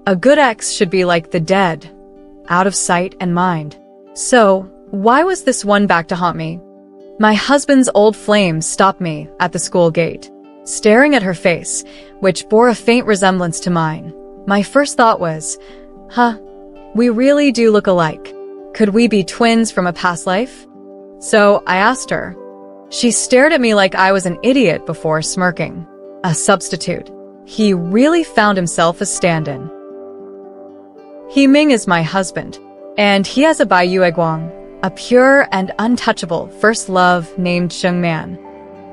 A good ex should be like the dead, out of sight and mind. So, why was this one back to haunt me? My husband's old flame stopped me at the school gate, staring at her face, which bore a faint resemblance to mine. My first thought was, we really do look alike. Could we be twins from a past life? So I asked her. She stared at me like I was an idiot before smirking. A substitute. He really found himself a stand-in. He Ming is my husband, and he has a Bai Yueguang, a pure and untouchable first love named Zheng Man.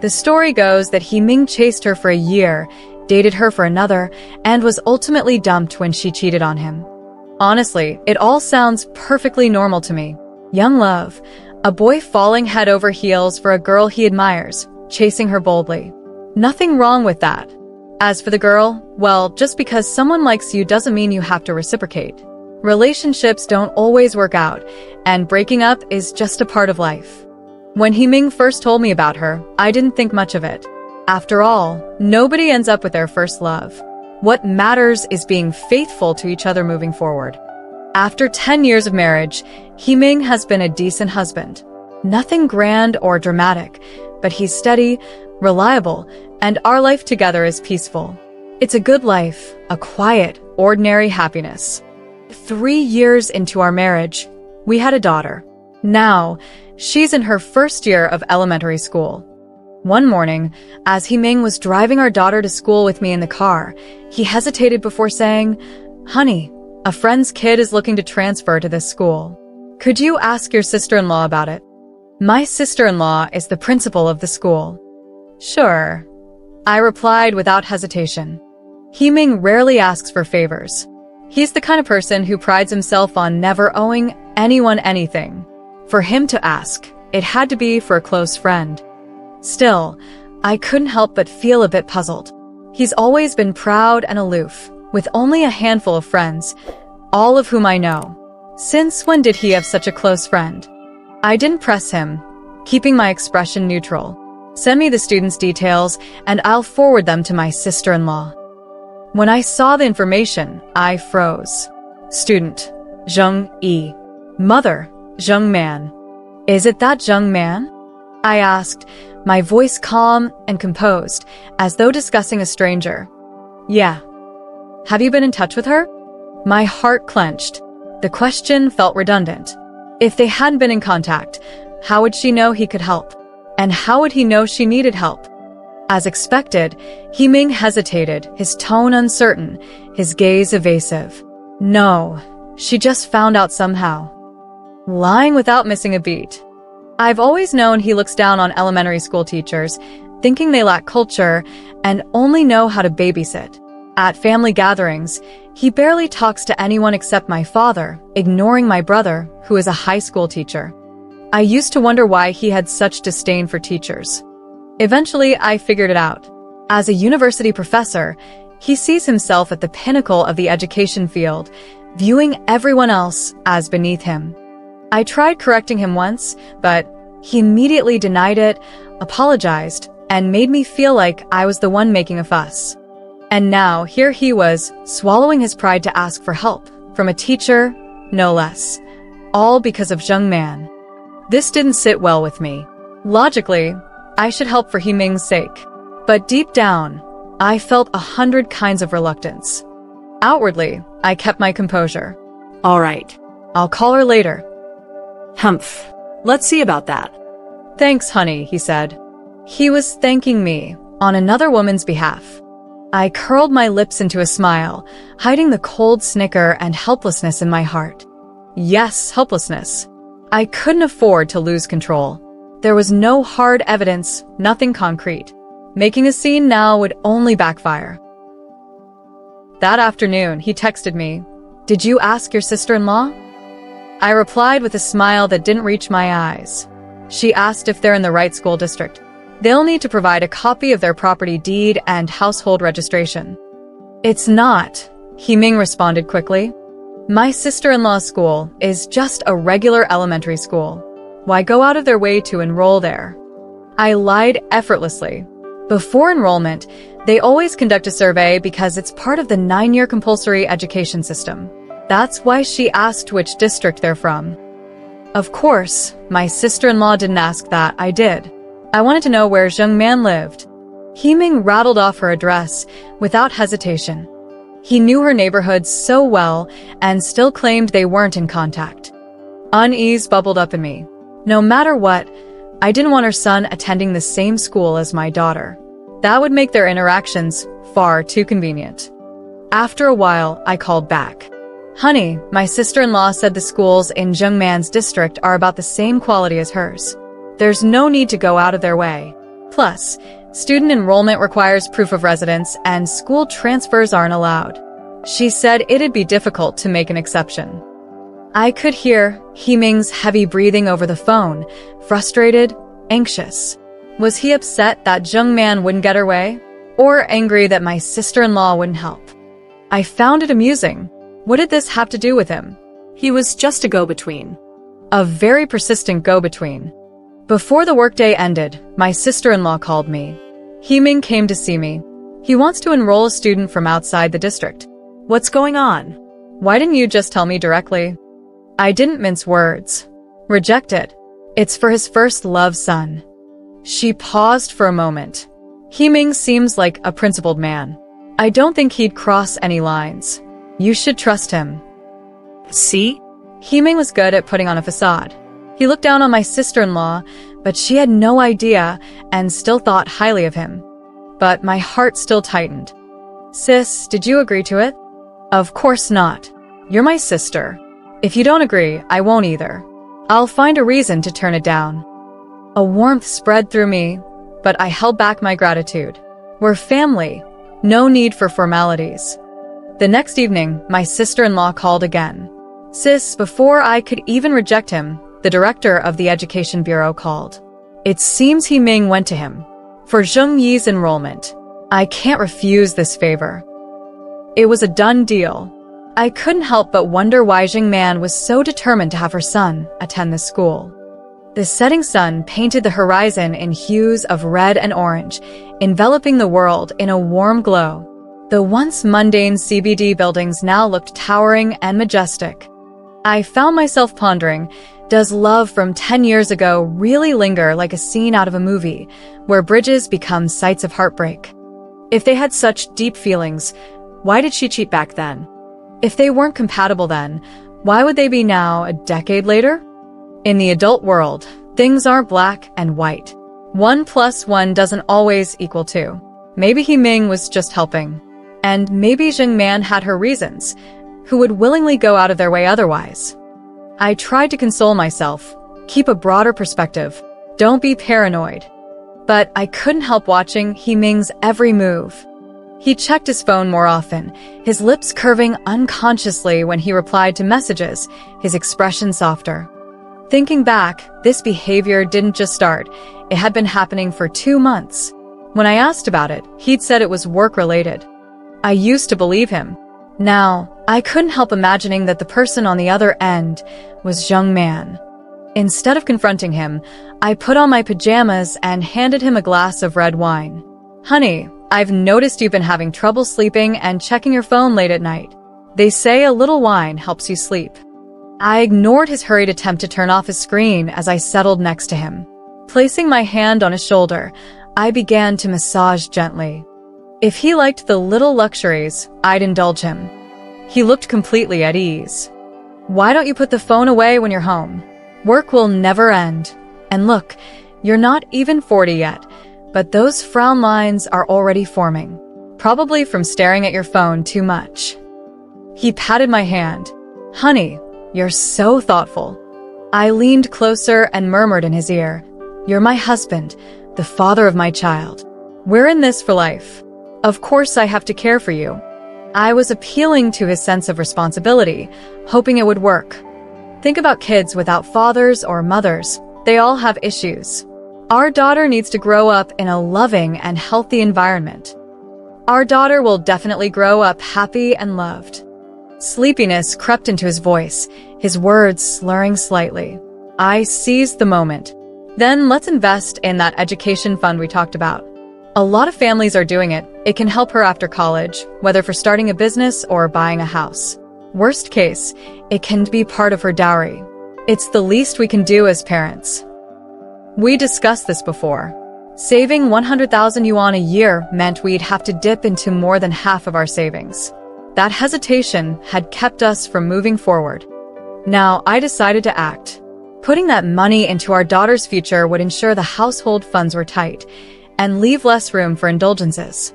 The story goes that He Ming chased her for a year, dated her for another, and was ultimately dumped when she cheated on him. Honestly, it all sounds perfectly normal to me. Young love, a boy falling head over heels for a girl he admires, chasing her boldly. Nothing wrong with that. As for the girl, well, just because someone likes you doesn't mean you have to reciprocate. Relationships don't always work out, and breaking up is just a part of life. When He Ming first told me about her, I didn't think much of it. After all, nobody ends up with their first love. What matters is being faithful to each other moving forward. After 10 years of marriage, He Ming has been a decent husband. Nothing grand or dramatic, but he's steady, reliable, and our life together is peaceful. It's a good life, a quiet, ordinary happiness. 3 years into our marriage, we had a daughter. Now, she's in her first year of elementary school. One morning, as He Ming was driving our daughter to school with me in the car, he hesitated before saying, "Honey, a friend's kid is looking to transfer to this school. Could you ask your sister-in-law about it?" My sister-in-law is the principal of the school. "Sure," I replied without hesitation. He Ming rarely asks for favors. He's the kind of person who prides himself on never owing anyone anything. For him to ask, it had to be for a close friend. Still, I couldn't help but feel a bit puzzled. He's always been proud and aloof, with only a handful of friends, all of whom I know. Since when did he have such a close friend? I didn't press him, keeping my expression neutral. Send me the students' details, and I'll forward them to my sister-in-law. When I saw the information, I froze. Student, Zheng Yi. Mother, Zheng Man. Is it that Zheng Man? I asked, my voice calm and composed, as though discussing a stranger. Yeah. Have you been in touch with her? My heart clenched. The question felt redundant. If they hadn't been in contact, how would she know he could help? And how would he know she needed help? As expected, He Ming hesitated, his tone uncertain, his gaze evasive. No, she just found out somehow. Lying without missing a beat. I've always known he looks down on elementary school teachers, thinking they lack culture and only know how to babysit. At family gatherings, he barely talks to anyone except my father, ignoring my brother, who is a high school teacher. I used to wonder why he had such disdain for teachers. Eventually, I figured it out. As a university professor, he sees himself at the pinnacle of the education field, viewing everyone else as beneath him. I tried correcting him once, but he immediately denied it, apologized, and made me feel like I was the one making a fuss. And now, here he was, swallowing his pride to ask for help, from a teacher, no less. All because of Zheng Man. This didn't sit well with me. Logically, I should help for He Ming's sake. But deep down, I felt 100 kinds of reluctance. Outwardly, I kept my composure. All right. I'll call her later. Humph. Let's see about that. Thanks, honey, he said. He was thanking me on another woman's behalf. I curled my lips into a smile, hiding the cold snicker and helplessness in my heart. Yes, helplessness. I couldn't afford to lose control. There was no hard evidence, nothing concrete. Making a scene now would only backfire. That afternoon, he texted me, "Did you ask your sister-in-law?" I replied with a smile that didn't reach my eyes. She asked if they're in the right school district. They'll need to provide a copy of their property deed and household registration. It's not, He Ming responded quickly. My sister-in-law's school is just a regular elementary school. Why go out of their way to enroll there? I lied effortlessly. Before enrollment, They always conduct a survey because it's part of the 9-year compulsory education system. That's why she asked which district they're from. Of course, my sister-in-law didn't ask that, I did. I wanted to know where Zheng Man lived. Himing rattled off her address without hesitation. He knew her neighborhood so well and still claimed they weren't in contact. Unease bubbled up in me. No matter what, I didn't want her son attending the same school as my daughter. That would make their interactions far too convenient. After a while, I called back. Honey, my sister-in-law said the schools in Zheng Man's district are about the same quality as hers. There's no need to go out of their way. Plus, student enrollment requires proof of residence and school transfers aren't allowed. She said it'd be difficult to make an exception. I could hear Himing's heavy breathing over the phone, frustrated, anxious. Was he upset that Zheng Man wouldn't get her way? Or angry that my sister-in-law wouldn't help? I found it amusing. What did this have to do with him? He was just a go-between. A very persistent go-between. Before the workday ended, my sister-in-law called me. Himing came to see me. He wants to enroll a student from outside the district. What's going on? Why didn't you just tell me directly? I didn't mince words. Reject it. It's for his first love son. She paused for a moment. Himing seems like a principled man. I don't think he'd cross any lines. You should trust him. See? Himing was good at putting on a facade. He looked down on my sister-in-law, but she had no idea and still thought highly of him. But my heart still tightened. Sis, did you agree to it? Of course not. You're my sister. If you don't agree, I won't either. I'll find a reason to turn it down. A warmth spread through me, but I held back my gratitude. We're family. No need for formalities. The next evening, my sister-in-law called again. Sis, before I could even reject him, the director of the Education Bureau called. It seems Himing went to him. For Zheng Yi's enrollment. I can't refuse this favor. It was a done deal. I couldn't help but wonder why Zheng Man was so determined to have her son attend this school. The setting sun painted the horizon in hues of red and orange, enveloping the world in a warm glow. The once mundane CBD buildings now looked towering and majestic. I found myself pondering, does love from 10 years ago really linger like a scene out of a movie, where bridges become sites of heartbreak? If they had such deep feelings, why did she cheat back then? If they weren't compatible then, why would they be now, a decade later? In the adult world, things aren't black and white. 1 + 1 doesn't always equal 2. Maybe Himing was just helping. And maybe Zheng Man had her reasons, who would willingly go out of their way otherwise. I tried to console myself, keep a broader perspective, don't be paranoid. But I couldn't help watching Himing's every move. He checked his phone more often, his lips curving unconsciously when he replied to messages, his expression softer. Thinking back, this behavior didn't just start, it had been happening for 2 months. When I asked about it, he'd said it was work-related. I used to believe him. Now, I couldn't help imagining that the person on the other end was Zheng Man. Instead of confronting him, I put on my pajamas and handed him a glass of red wine. Honey, I've noticed you've been having trouble sleeping and checking your phone late at night. They say a little wine helps you sleep. I ignored his hurried attempt to turn off his screen as I settled next to him. Placing my hand on his shoulder, I began to massage gently. If he liked the little luxuries, I'd indulge him. He looked completely at ease. Why don't you put the phone away when you're home? Work will never end. And look, you're not even 40 yet, but those frown lines are already forming. Probably from staring at your phone too much. He patted my hand. Honey, you're so thoughtful. I leaned closer and murmured in his ear, You're my husband, the father of my child. We're in this for life. Of course I have to care for you. I was appealing to his sense of responsibility, hoping it would work. Think about kids without fathers or mothers. They all have issues. Our daughter needs to grow up in a loving and healthy environment. Our daughter will definitely grow up happy and loved. Sleepiness crept into his voice, his words slurring slightly. I seized the moment. Then let's invest in that education fund we talked about. A lot of families are doing it, It can help her after college, whether for starting a business or buying a house. Worst case, it can be part of her dowry. It's the least we can do as parents. We discussed this before. Saving 100,000 yuan a year meant we'd have to dip into more than half of our savings. That hesitation had kept us from moving forward. Now I decided to act. Putting that money into our daughter's future would ensure the household funds were tight and leave less room for indulgences.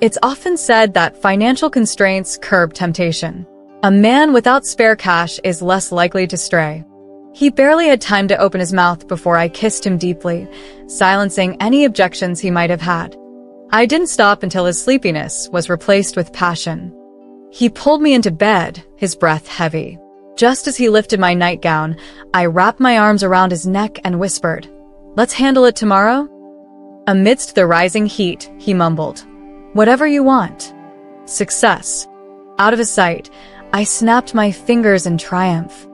It's often said that financial constraints curb temptation. A man without spare cash is less likely to stray. He barely had time to open his mouth before I kissed him deeply, silencing any objections he might have had. I didn't stop until his sleepiness was replaced with passion. He pulled me into bed, his breath heavy. Just as he lifted my nightgown, I wrapped my arms around his neck and whispered, "Let's handle it tomorrow?" Amidst the rising heat, he mumbled, "Whatever you want." Success. Out of his sight, I snapped my fingers in triumph.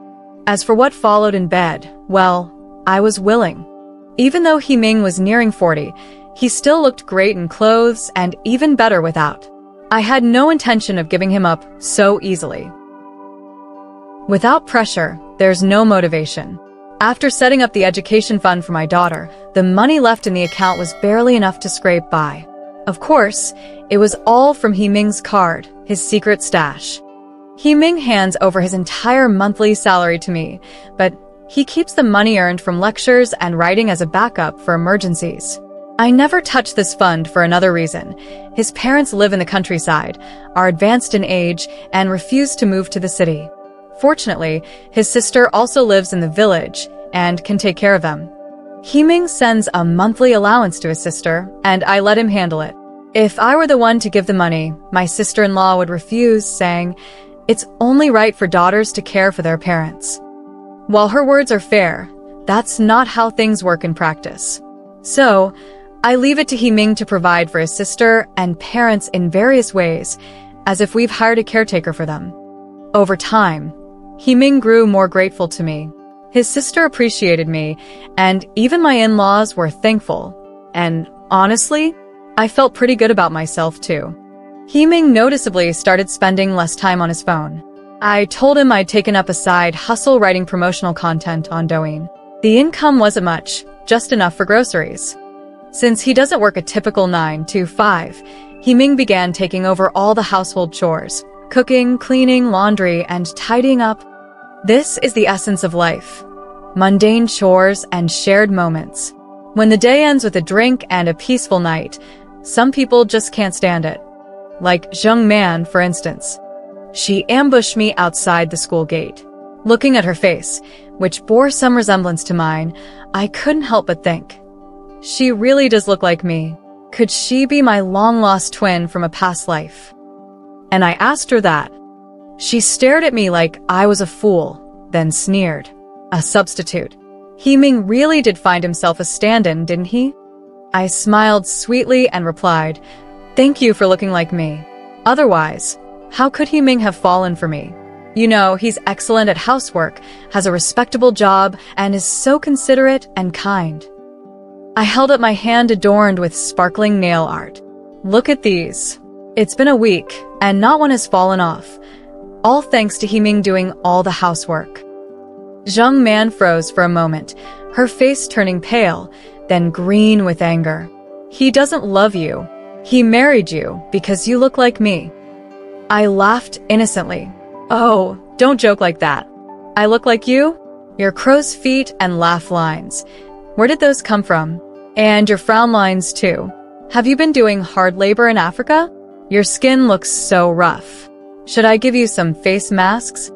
As for what followed in bed, well, I was willing. Even though Himing was nearing 40, he still looked great in clothes and even better without. I had no intention of giving him up so easily. Without pressure, there's no motivation. After setting up the education fund for my daughter, the money left in the account was barely enough to scrape by. Of course, it was all from Himing's card, his secret stash. Himing hands over his entire monthly salary to me, but he keeps the money earned from lectures and writing as a backup for emergencies. I never touch this fund for another reason. His parents live in the countryside, are advanced in age, and refuse to move to the city. Fortunately, his sister also lives in the village and can take care of them. Himing sends a monthly allowance to his sister, and I let him handle it. If I were the one to give the money, my sister-in-law would refuse, saying, "It's only right for daughters to care for their parents." While her words are fair, that's not how things work in practice. So, I leave it to Himing to provide for his sister and parents in various ways, as if we've hired a caretaker for them. Over time, Himing grew more grateful to me. His sister appreciated me, and even my in-laws were thankful. And honestly, I felt pretty good about myself too. Himing noticeably started spending less time on his phone. I told him I'd taken up a side hustle writing promotional content on Douyin. The income wasn't much, just enough for groceries. Since he doesn't work a typical 9 to 5, Himing began taking over all the household chores, cooking, cleaning, laundry, and tidying up. This is the essence of life. Mundane chores and shared moments. When the day ends with a drink and a peaceful night, some people just can't stand it. Like Zheng Man, for instance. She ambushed me outside the school gate. Looking at her face, which bore some resemblance to mine, I couldn't help but think, she really does look like me. Could she be my long-lost twin from a past life? And I asked her that. She stared at me like I was a fool, then sneered. A substitute. Himing really did find himself a stand-in, didn't he? I smiled sweetly and replied, "Thank you for looking like me. Otherwise, how could Himing have fallen for me? You know, he's excellent at housework, has a respectable job, and is so considerate and kind." I held up my hand adorned with sparkling nail art. "Look at these. It's been a week, and not one has fallen off. All thanks to Himing doing all the housework." Zheng Man froze for a moment, her face turning pale, then green with anger. "He doesn't love you. He married you because you look like me." I laughed innocently. "Oh, don't joke like that. I look like you? Your crow's feet and laugh lines. Where did those come from? And your frown lines too. Have you been doing hard labor in Africa? Your skin looks so rough. Should I give you some face masks?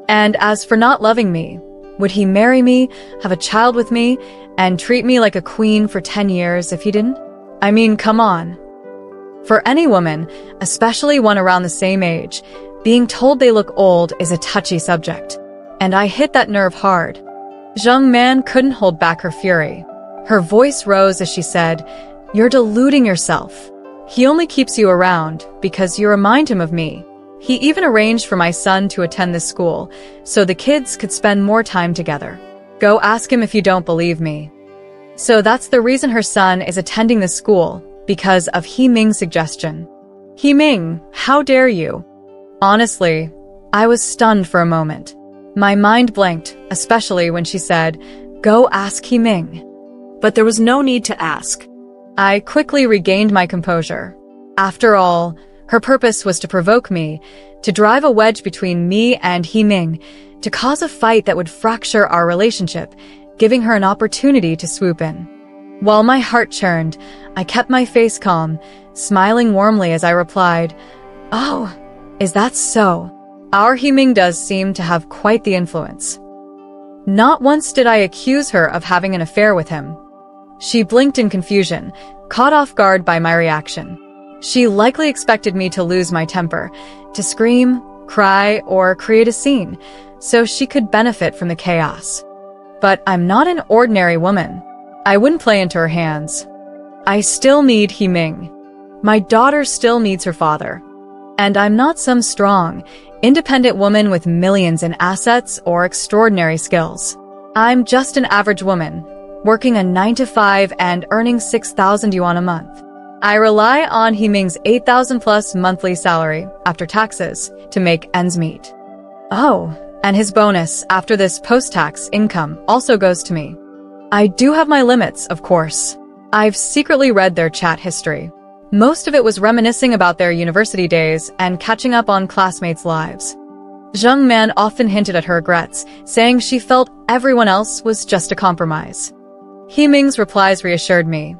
And as for not loving me, would he marry me, have a child with me, and treat me like a queen for 10 years if he didn't? I mean, come on." For any woman, especially one around the same age, being told they look old is a touchy subject. And I hit that nerve hard. Zheng Man couldn't hold back her fury. Her voice rose as she said, "You're deluding yourself. He only keeps you around because you remind him of me. He even arranged for my son to attend this school, so the kids could spend more time together. Go ask him if you don't believe me." So that's the reason her son is attending this school, because of Himing's suggestion. Ming, how dare you? Honestly, I was stunned for a moment. My mind blanked, especially when she said, "Go ask Ming." But there was no need to ask. I quickly regained my composure. After all, her purpose was to provoke me, to drive a wedge between me and Ming, to cause a fight that would fracture our relationship, giving her an opportunity to swoop in. While my heart churned, I kept my face calm, smiling warmly as I replied, "Oh, is that so? Our Ming does seem to have quite the influence." Not once did I accuse her of having an affair with him. She blinked in confusion, caught off guard by my reaction. She likely expected me to lose my temper, to scream, cry, or create a scene, so she could benefit from the chaos. But I'm not an ordinary woman. I wouldn't play into her hands. I still need Ming. My daughter still needs her father. And I'm not some strong, independent woman with millions in assets or extraordinary skills. I'm just an average woman, working a 9-to-5 and earning 6,000 yuan a month. I rely on Ming's 8,000 plus monthly salary after taxes to make ends meet. Oh, and his bonus after this post-tax income also goes to me. I do have my limits, of course. I've secretly read their chat history. Most of it was reminiscing about their university days and catching up on classmates' lives. Zheng Man often hinted at her regrets, saying she felt everyone else was just a compromise. Ming's replies reassured me.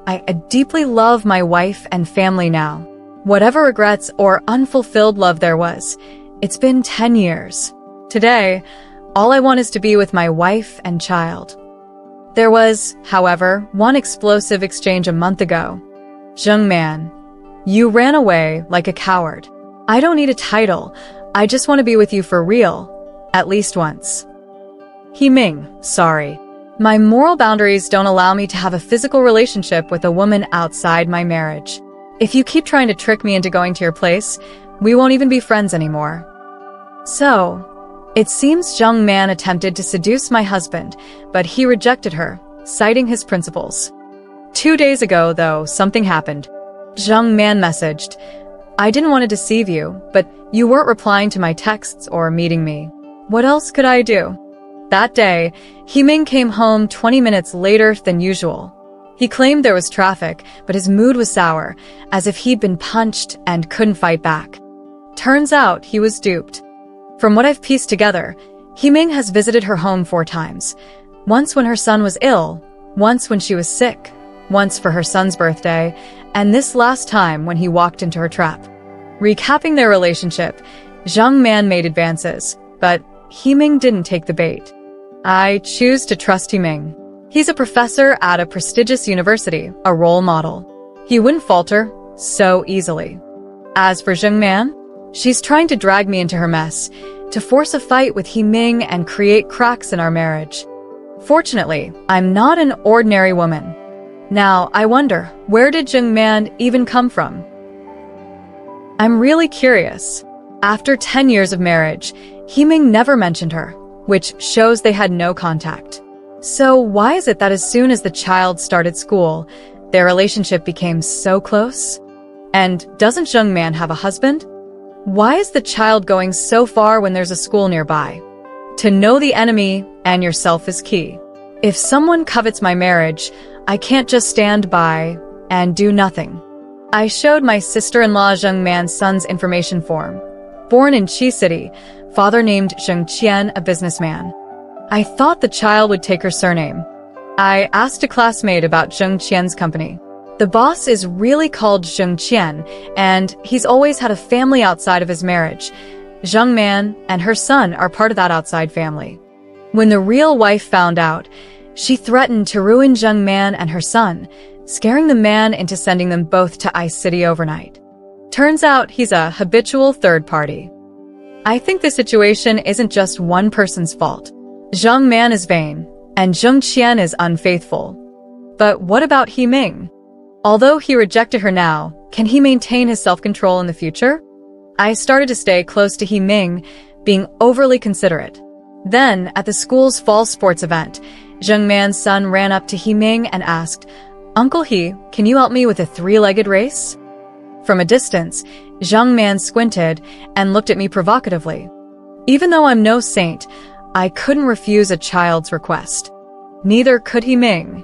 I deeply love my wife and family now. Whatever regrets or unfulfilled love there was, it's been 10 years. Today, all I want is to be with my wife and child. There was, however, one explosive exchange a month ago. Zheng Man, you ran away like a coward. I don't need a title. I just want to be with you for real. At least once. Ming, sorry. My moral boundaries don't allow me to have a physical relationship with a woman outside my marriage. If you keep trying to trick me into going to your place, we won't even be friends anymore. So, it seems Zheng Man attempted to seduce my husband, but he rejected her, citing his principles. 2 days ago, though, something happened. Zheng Man messaged, "I didn't want to deceive you, but you weren't replying to my texts or meeting me. What else could I do?" That day, Ming came home 20 minutes later than usual. He claimed there was traffic, but his mood was sour, as if he'd been punched and couldn't fight back. Turns out he was duped. From what I've pieced together, Ming has visited her home 4 times. Once when her son was ill, once when she was sick, once for her son's birthday, and this last time when he walked into her trap. Recapping their relationship, Zheng Man made advances, but Ming didn't take the bait. I choose to trust Ming. He's a professor at a prestigious university, a role model. He wouldn't falter so easily. As for Zheng Man, she's trying to drag me into her mess, to force a fight with Ming and create cracks in our marriage. Fortunately, I'm not an ordinary woman. Now, I wonder, where did Zheng Man even come from? I'm really curious. After 10 years of marriage, Ming never mentioned her, which shows they had no contact. So why is it that as soon as the child started school, their relationship became so close? And doesn't Zheng Man have a husband? Why is the child going so far when there's a school nearby? To know the enemy and yourself is key. If someone covets my marriage, I can't just stand by and do nothing. I showed my sister-in-law Zheng Man's son's information form. Born in Qi City, father named Zheng Qian, a businessman. I thought the child would take her surname. I asked a classmate about Zheng Qian's company. The boss is really called Zheng Qian, and he's always had a family outside of his marriage. Zheng Man and her son are part of that outside family. When the real wife found out, she threatened to ruin Zheng Man and her son, scaring the man into sending them both to Ice City overnight. Turns out he's a habitual third party. I think the situation isn't just one person's fault. Zheng Man is vain, and Zheng Qian is unfaithful. But what about Ming? Although he rejected her now, can he maintain his self-control in the future? I started to stay close to Ming, being overly considerate. Then, at the school's fall sports event, Zheng Man's son ran up to Ming and asked, "Uncle He, can you help me with a 3-legged race?" From a distance, Zhang Man squinted and looked at me provocatively. Even though I'm no saint, I couldn't refuse a child's request. Neither could He Ming.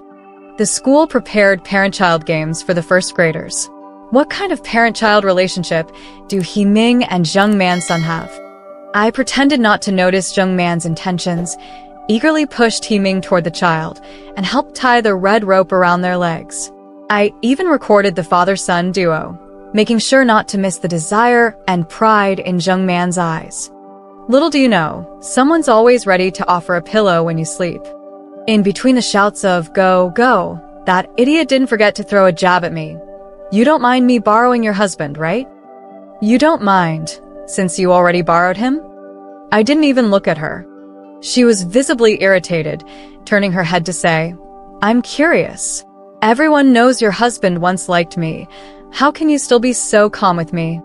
The school prepared parent-child games for the first graders. What kind of parent-child relationship do He Ming and Zhang Man's son have? I pretended not to notice Zhang Man's intentions, eagerly pushed He Ming toward the child, and helped tie the red rope around their legs. I even recorded the father-son duo, making sure not to miss the desire and pride in Zhang Man's eyes. Little do you know, someone's always ready to offer a pillow when you sleep. In between the shouts of "Go, go," that idiot didn't forget to throw a jab at me. You don't mind me borrowing your husband, right? You don't mind, since you already borrowed him? I didn't even look at her. She was visibly irritated, turning her head to say, I'm curious. Everyone knows your husband once liked me. How can you still be so calm with me?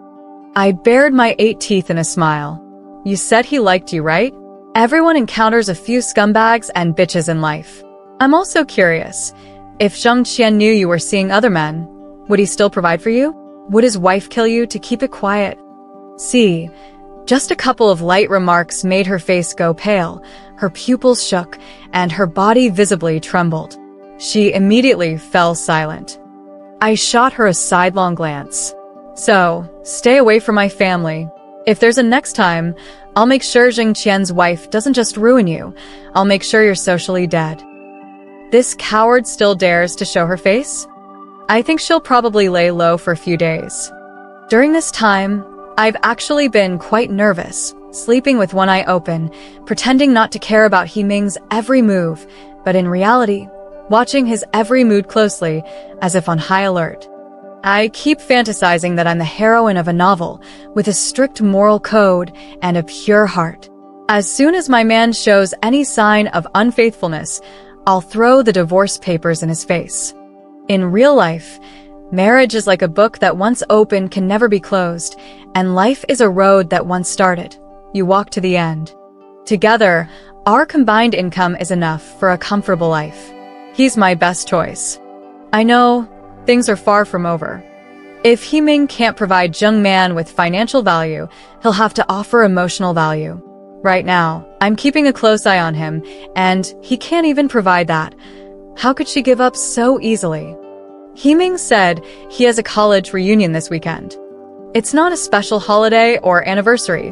I bared my 8 teeth in a smile. You said he liked you, right? Everyone encounters a few scumbags and bitches in life. I'm also curious. If Zhang Qian knew you were seeing other men, would he still provide for you? Would his wife kill you to keep it quiet? See, just a couple of light remarks made her face go pale, her pupils shook, and her body visibly trembled. She immediately fell silent. I shot her a sidelong glance. So, stay away from my family. If there's a next time, I'll make sure Zhang Qian's wife doesn't just ruin you, I'll make sure you're socially dead. This coward still dares to show her face? I think she'll probably lay low for a few days. During this time, I've actually been quite nervous, sleeping with one eye open, pretending not to care about He Ming's every move, but in reality, watching his every mood closely, as if on high alert. I keep fantasizing that I'm the heroine of a novel, with a strict moral code and a pure heart. As soon as my man shows any sign of unfaithfulness, I'll throw the divorce papers in his face. In real life, marriage is like a book that once opened can never be closed, and life is a road that once started. You walk to the end. Together, our combined income is enough for a comfortable life. He's my best choice. I know things are far from over. If He Ming can't provide Zhang Man with financial value, he'll have to offer emotional value. Right now, I'm keeping a close eye on him, and he can't even provide that. How could she give up so easily? He Ming said he has a college reunion this weekend. It's not a special holiday or anniversary.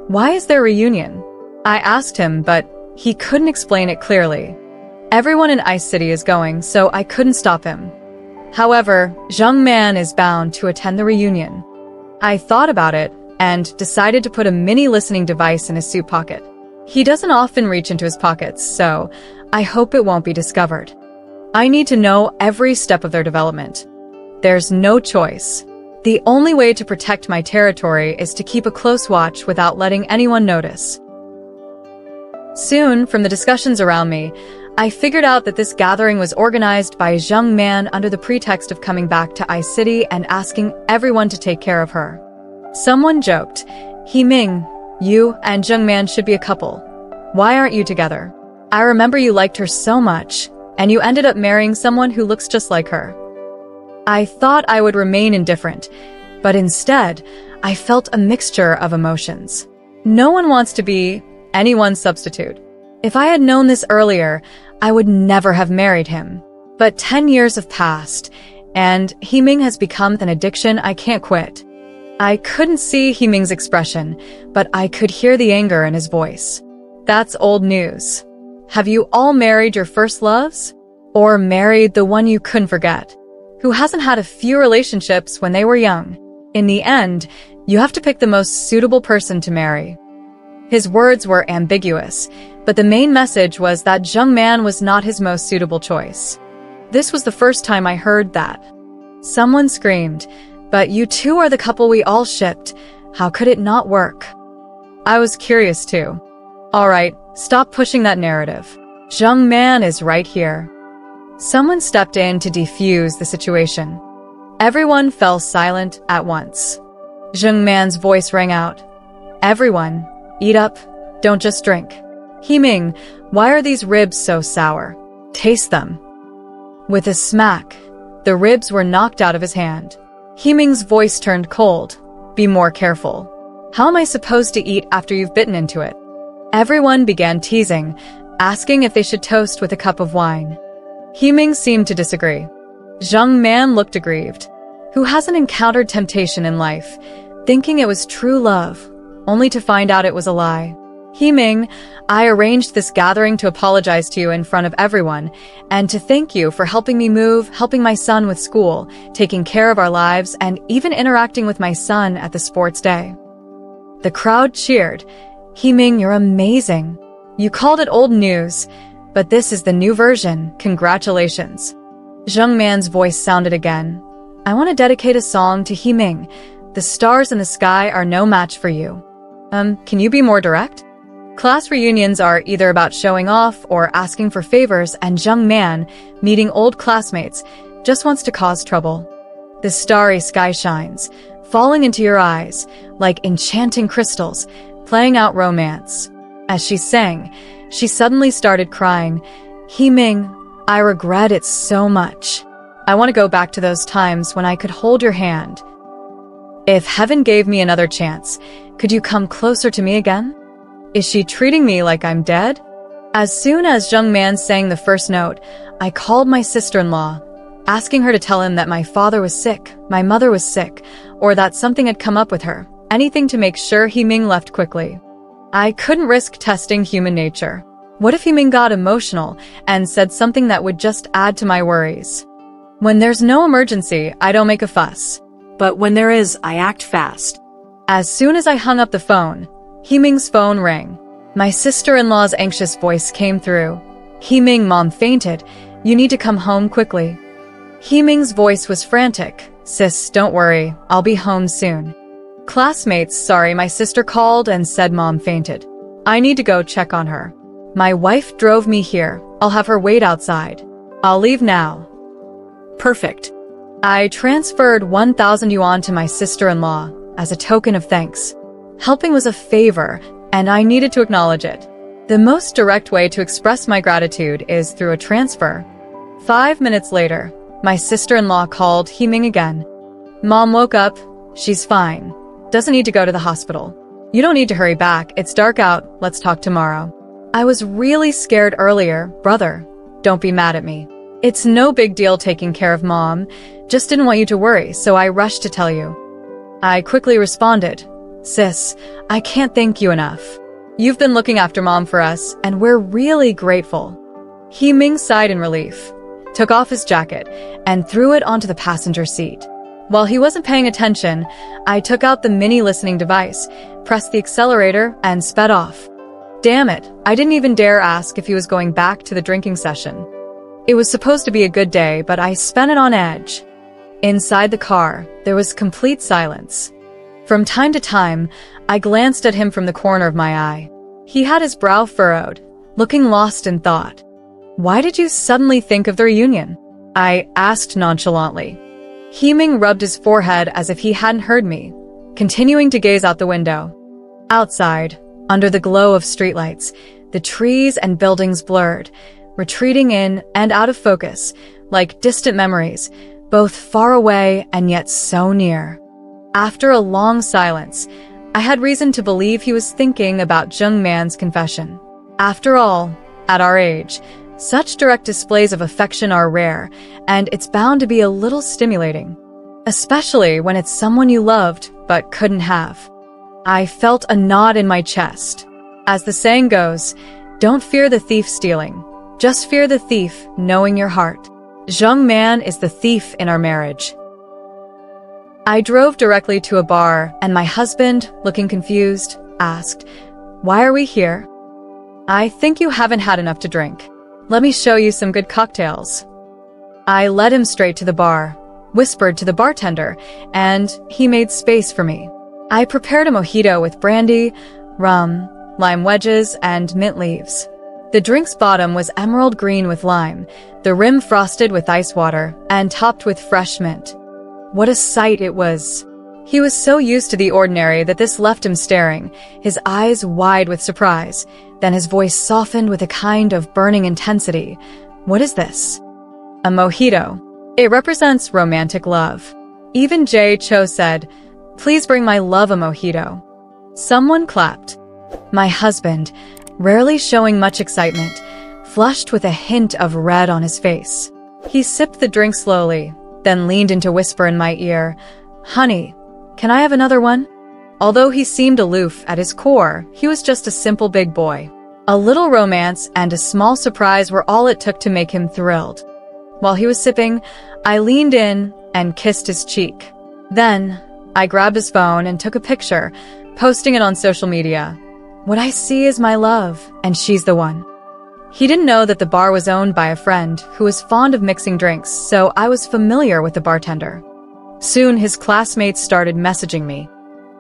Why is there a reunion? I asked him, but he couldn't explain it clearly. Everyone in Ice City is going, so I couldn't stop him. However, Zhang Man is bound to attend the reunion. I thought about it and decided to put a mini listening device in his suit pocket. He doesn't often reach into his pockets, so I hope it won't be discovered. I need to know every step of their development. There's no choice. The only way to protect my territory is to keep a close watch without letting anyone notice. Soon, from the discussions around me, I figured out that this gathering was organized by Zhang Man under the pretext of coming back to Ice City and asking everyone to take care of her. Someone joked, He Ming, you and Zhang Man should be a couple. Why aren't you together? I remember you liked her so much, and you ended up marrying someone who looks just like her. I thought I would remain indifferent, but instead, I felt a mixture of emotions. No one wants to be anyone's substitute. If I had known this earlier, I would never have married him. But 10 years have passed, and He Ming has become an addiction I can't quit. I couldn't see He Ming's expression, but I could hear the anger in his voice. That's old news. Have you all married your first loves? Or married the one you couldn't forget? Who hasn't had a few relationships when they were young? In the end, you have to pick the most suitable person to marry. His words were ambiguous, but the main message was that Zhang Man was not his most suitable choice. This was the first time I heard that. Someone screamed, but you two are the couple we all shipped. How could it not work? I was curious too. All right, stop pushing that narrative. Zhang Man is right here. Someone stepped in to defuse the situation. Everyone fell silent at once. Zhang Man's voice rang out. Everyone, eat up, don't just drink. He Ming, why are these ribs so sour? Taste them. With a smack, the ribs were knocked out of his hand. Himing's voice turned cold. Be more careful. How am I supposed to eat after you've bitten into it? Everyone began teasing, asking if they should toast with a cup of wine. Himing seemed to disagree. Zheng Man looked aggrieved. Who hasn't encountered temptation in life, thinking it was true love, only to find out it was a lie? Himing, I arranged this gathering to apologize to you in front of everyone, and to thank you for helping me move, helping my son with school, taking care of our lives, and even interacting with my son at the sports day. The crowd cheered. Himing, you're amazing. You called it old news, but this is the new version. Congratulations. Zheng Man's voice sounded again. I want to dedicate a song to Himing. The stars in the sky are no match for you. Can you be more direct? Class reunions are either about showing off or asking for favors, and Zheng Man, meeting old classmates, just wants to cause trouble. The starry sky shines, falling into your eyes like enchanting crystals, playing out romance. As she sang, she suddenly started crying. Himing, I regret it so much. I want to go back to those times when I could hold your hand. If heaven gave me another chance, could you come closer to me again? Is she treating me like I'm dead? As soon as Zheng Man sang the first note, I called my sister-in-law, asking her to tell him that my father was sick, my mother was sick, or that something had come up with her, anything to make sure Himing left quickly. I couldn't risk testing human nature. What if Himing got emotional and said something that would just add to my worries? When there's no emergency, I don't make a fuss. But when there is, I act fast. As soon as I hung up the phone, Himing's phone rang. My sister-in-law's anxious voice came through. Himing, Mom fainted. You need to come home quickly. Himing's voice was frantic. Sis, don't worry. I'll be home soon. Classmates, sorry, my sister called and said Mom fainted. I need to go check on her. My wife drove me here. I'll have her wait outside. I'll leave now. Perfect. I transferred 1,000 yuan to my sister-in-law as a token of thanks. Helping was a favor, and I needed to acknowledge it. The most direct way to express my gratitude is through a transfer. 5 minutes later, my sister-in-law called Himing again. Mom woke up. She's fine. Doesn't need to go to the hospital. You don't need to hurry back. It's dark out. Let's talk tomorrow. I was really scared earlier. Brother, don't be mad at me. It's no big deal taking care of Mom. Just didn't want you to worry, so I rushed to tell you. I quickly responded. Sis, I can't thank you enough. You've been looking after Mom for us, and we're really grateful. Himing sighed in relief, took off his jacket, and threw it onto the passenger seat. While he wasn't paying attention, I took out the mini listening device, pressed the accelerator, and sped off. Damn it, I didn't even dare ask if he was going back to the drinking session. It was supposed to be a good day, but I spent it on edge. Inside the car, there was complete silence. From time to time, I glanced at him from the corner of my eye. He had his brow furrowed, looking lost in thought. Why did you suddenly think of the reunion? I asked nonchalantly. Himing rubbed his forehead as if he hadn't heard me, continuing to gaze out the window. Outside, under the glow of streetlights, the trees and buildings blurred, retreating in and out of focus, like distant memories, both far away and yet so near. After a long silence, I had reason to believe he was thinking about Zheng Man's confession. After all, at our age, such direct displays of affection are rare, and it's bound to be a little stimulating, especially when it's someone you loved but couldn't have. I felt a knot in my chest. As the saying goes, don't fear the thief stealing, just fear the thief knowing your heart. Zheng Man is the thief in our marriage. I drove directly to a bar, and my husband, looking confused, asked, Why are we here? I think you haven't had enough to drink. Let me show you some good cocktails. I led him straight to the bar, whispered to the bartender, and he made space for me. I prepared a mojito with brandy, rum, lime wedges, and mint leaves. The drink's bottom was emerald green with lime, the rim frosted with ice water, and topped with fresh mint. What a sight it was! He was so used to the ordinary that this left him staring, his eyes wide with surprise. Then his voice softened with a kind of burning intensity. What is this? A mojito. It represents romantic love. Even Jay Cho said, "Please bring my love a mojito." Someone clapped. My husband, rarely showing much excitement, flushed with a hint of red on his face. He sipped the drink slowly, then leaned in to whisper in my ear, "Honey, can I have another one?" Although he seemed aloof at his core, he was just a simple big boy. A little romance and a small surprise were all it took to make him thrilled. While he was sipping, I leaned in and kissed his cheek. Then, I grabbed his phone and took a picture, posting it on social media. What I see is my love, and she's the one. He didn't know that the bar was owned by a friend who was fond of mixing drinks, so I was familiar with the bartender. Soon, his classmates started messaging me.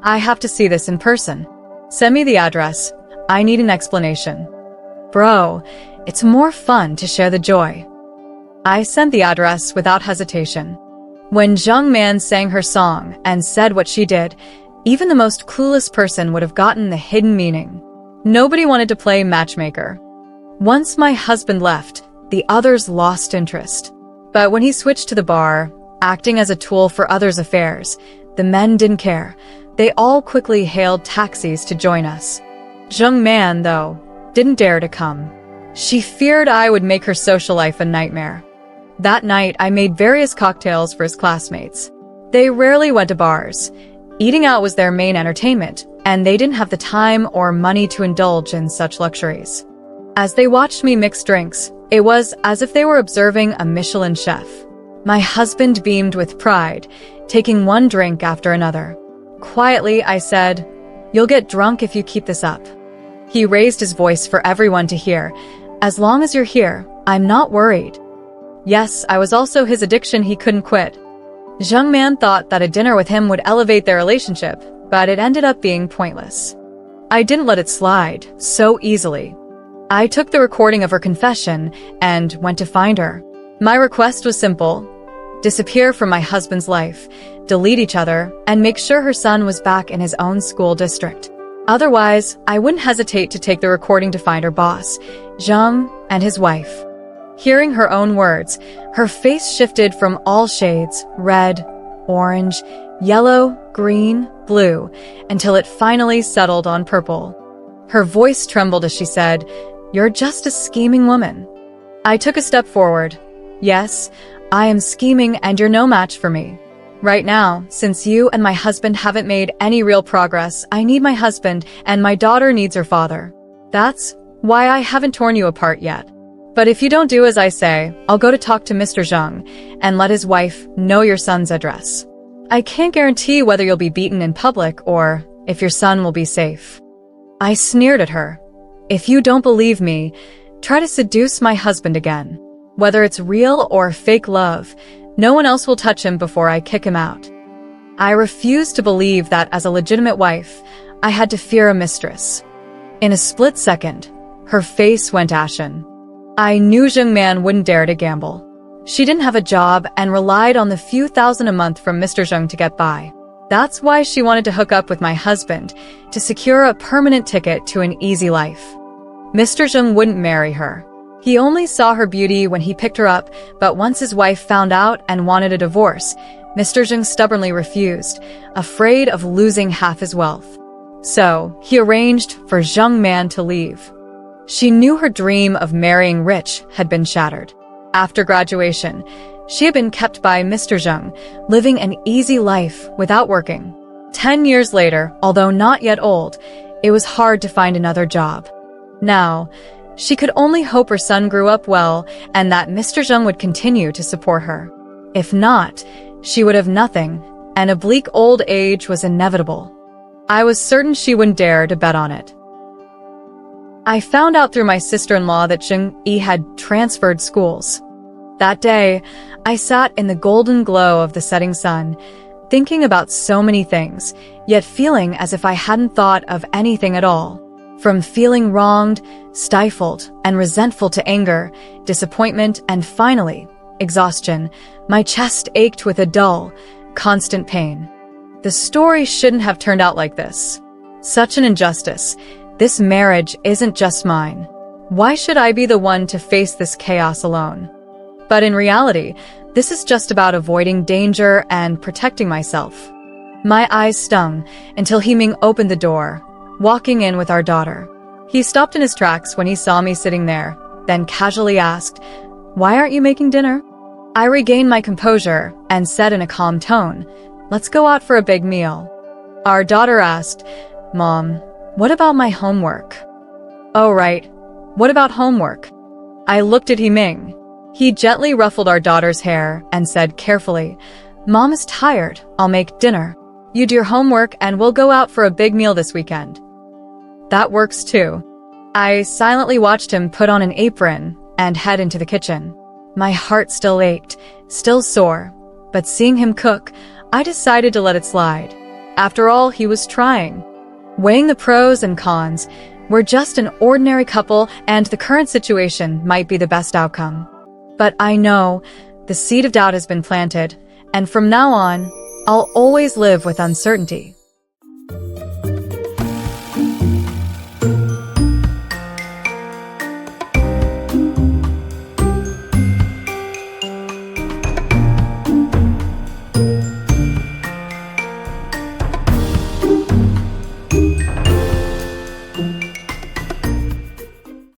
"I have to see this in person. Send me the address. I need an explanation." Bro, it's more fun to share the joy. I sent the address without hesitation. When Jung Man sang her song and said what she did, even the most clueless person would have gotten the hidden meaning. Nobody wanted to play matchmaker. Once my husband left, the others lost interest. But when he switched to the bar, acting as a tool for others' affairs, the men didn't care. They all quickly hailed taxis to join us. Jung Man, though, didn't dare to come. She feared I would make her social life a nightmare. That night, I made various cocktails for his classmates. They rarely went to bars. Eating out was their main entertainment, and they didn't have the time or money to indulge in such luxuries. As they watched me mix drinks, it was as if they were observing a Michelin chef. My husband beamed with pride, taking one drink after another. Quietly, I said, "You'll get drunk if you keep this up." He raised his voice for everyone to hear. "As long as you're here, I'm not worried." Yes, I was also his addiction he couldn't quit. Jung Man thought that a dinner with him would elevate their relationship, but it ended up being pointless. I didn't let it slide so easily. I took the recording of her confession and went to find her. My request was simple: disappear from my husband's life, delete each other, and make sure her son was back in his own school district. Otherwise, I wouldn't hesitate to take the recording to find her boss, Jung, and his wife. Hearing her own words, her face shifted from all shades, red, orange, yellow, green, blue, until it finally settled on purple. Her voice trembled as she said, "You're just a scheming woman." I took a step forward. "Yes, I am scheming and you're no match for me. Right now, since you and my husband haven't made any real progress, I need my husband and my daughter needs her father. That's why I haven't torn you apart yet. But if you don't do as I say, I'll go to talk to Mr. Jung and let his wife know your son's address. I can't guarantee whether you'll be beaten in public or if your son will be safe." I sneered at her. "If you don't believe me, try to seduce my husband again. Whether it's real or fake love, no one else will touch him before I kick him out." I refused to believe that as a legitimate wife, I had to fear a mistress. In a split second, her face went ashen. I knew Jung Man wouldn't dare to gamble. She didn't have a job and relied on the few thousand a month from Mr. Jung to get by. That's why she wanted to hook up with my husband, to secure a permanent ticket to an easy life. Mr. Jung wouldn't marry her. He only saw her beauty when he picked her up, but once his wife found out and wanted a divorce, Mr. Jung stubbornly refused, afraid of losing half his wealth. So, he arranged for Jung Man to leave. She knew her dream of marrying rich had been shattered. After graduation, she had been kept by Mr. Jung, living an easy life without working. 10 years later, although not yet old, it was hard to find another job. Now, she could only hope her son grew up well and that Mr. Jung would continue to support her. If not, she would have nothing, and a bleak old age was inevitable. I was certain she wouldn't dare to bet on it. I found out through my sister-in-law that Jung-yi had transferred schools. That day, I sat in the golden glow of the setting sun, thinking about so many things, yet feeling as if I hadn't thought of anything at all. From feeling wronged, stifled, and resentful to anger, disappointment, and finally, exhaustion, my chest ached with a dull, constant pain. The story shouldn't have turned out like this. Such an injustice. This marriage isn't just mine. Why should I be the one to face this chaos alone? But in reality, This is just about avoiding danger and protecting myself. My eyes stung until Himing opened the door, walking in with our daughter. He stopped in his tracks when he saw me sitting there, then casually asked, "Why aren't you making dinner?" I regained my composure and said in a calm tone, "Let's go out for a big meal." Our daughter asked, "Mom, what about my homework?" "Oh, right. What about homework?" I looked at Himing. He gently ruffled our daughter's hair and said carefully, "Mom is tired. I'll make dinner. You do your homework and we'll go out for a big meal this weekend." "That works too." I silently watched him put on an apron and head into the kitchen. My heart still ached, still sore, but seeing him cook, I decided to let it slide. After all, he was trying. Weighing the pros and cons, we're just an ordinary couple and the current situation might be the best outcome. But I know the seed of doubt has been planted, and from now on, I'll always live with uncertainty.